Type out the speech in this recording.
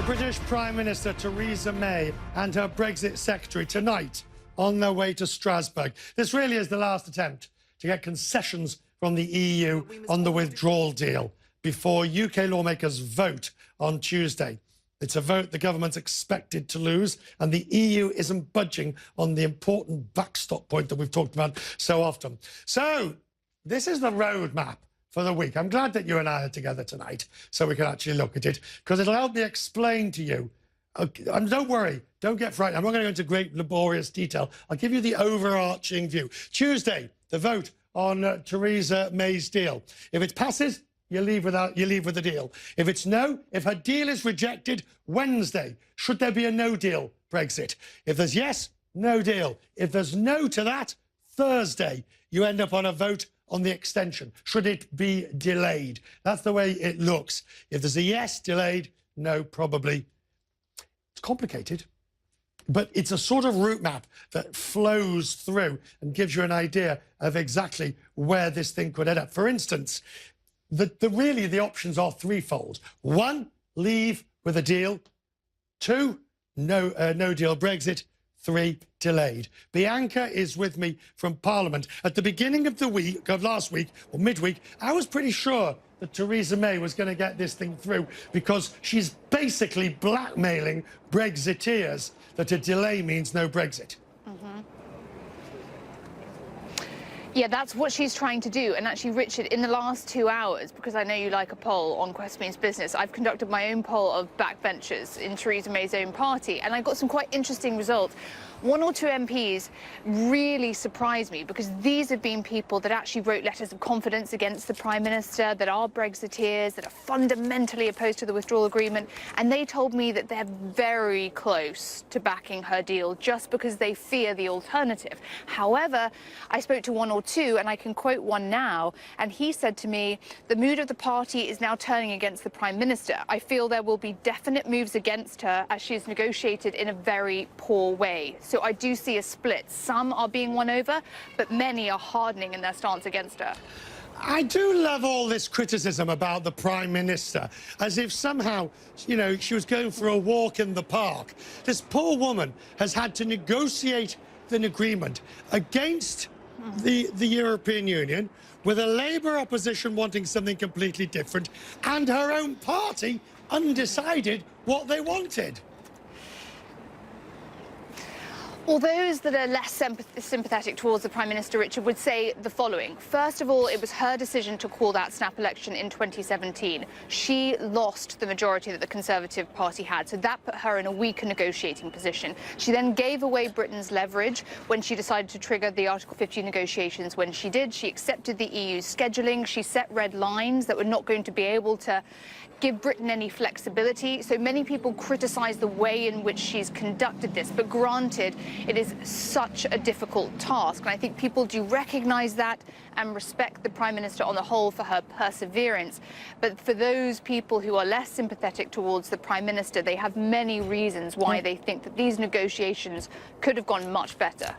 British Prime Minister Theresa May and her Brexit secretary tonight on their way to Strasbourg. This really is the last attempt to get concessions from the EU on the withdrawal deal before UK lawmakers vote on Tuesday. It's a vote the government's expected to lose, and the EU isn't budging on the important backstop point that we've talked about so often. So this is the roadmap for the week. I'm glad that you and I are together tonight so we can actually look at it, because it'll help me explain to you. And don't worry, don't get frightened. I'm not going to go into great laborious detail. I'll give you the overarching view. Tuesday, the vote on Theresa May's deal. If it passes, you leave with the deal. If it's no, if her deal is rejected, Wednesday, should there be a no deal Brexit? If there's yes, no deal. If there's no to that, Thursday, you end up on a vote on the extension. Should it be delayed? That's the way it looks. If there's a yes, delayed, no, probably. It's complicated, but it's a sort of route map that flows through and gives you an idea of exactly where this thing could end up. For instance, really the options are threefold. One, leave with a deal. Two, no deal Brexit. Three, delayed. Bianca is with me from Parliament. At the beginning of the week, of last week, or midweek, I was pretty sure that Theresa May was going to get this thing through, because she's basically blackmailing Brexiteers that a delay means no Brexit. Yeah, that's what she's trying to do. And actually, Richard, in the last 2 hours, because I know you like a poll on Quest and Bianca Business, I've conducted my own poll of backbenchers in Theresa May's own party, and I got some quite interesting results. One or two MPs really surprised me, because these have been people that actually wrote letters of confidence against the Prime Minister, that are Brexiteers, that are fundamentally opposed to the withdrawal agreement, and they told me that they're very close to backing her deal just because they fear the alternative. However, I spoke to one or two, and I can quote one now, and he said to me, the mood of the party is now turning against the Prime Minister. I feel there will be definite moves against her as she is negotiated in a very poor way. So I do see a split. Some are being won over, but many are hardening in their stance against her. I do love all this criticism about the Prime Minister, as if somehow, you know, she was going for a walk in the park. This poor woman has had to negotiate an agreement against the European Union, with a Labour opposition wanting something completely different, and her own party undecided what they wanted. Well, those that are less sympathetic towards the Prime Minister, Richard, would say the following. First of all, it was her decision to call that snap election in 2017. She lost the majority that the Conservative Party had, so that put her in a weaker negotiating position. She then gave away Britain's leverage when she decided to trigger the Article 50 negotiations. When she did, she accepted the EU's scheduling. She set red lines that were not going to be able to give Britain any flexibility. So many people criticise the way in which she's conducted this, but granted, it is such a difficult task, and I think people do recognise that and respect the Prime Minister on the whole for her perseverance. But for those people who are less sympathetic towards the Prime Minister, they have many reasons why they think that these negotiations could have gone much better.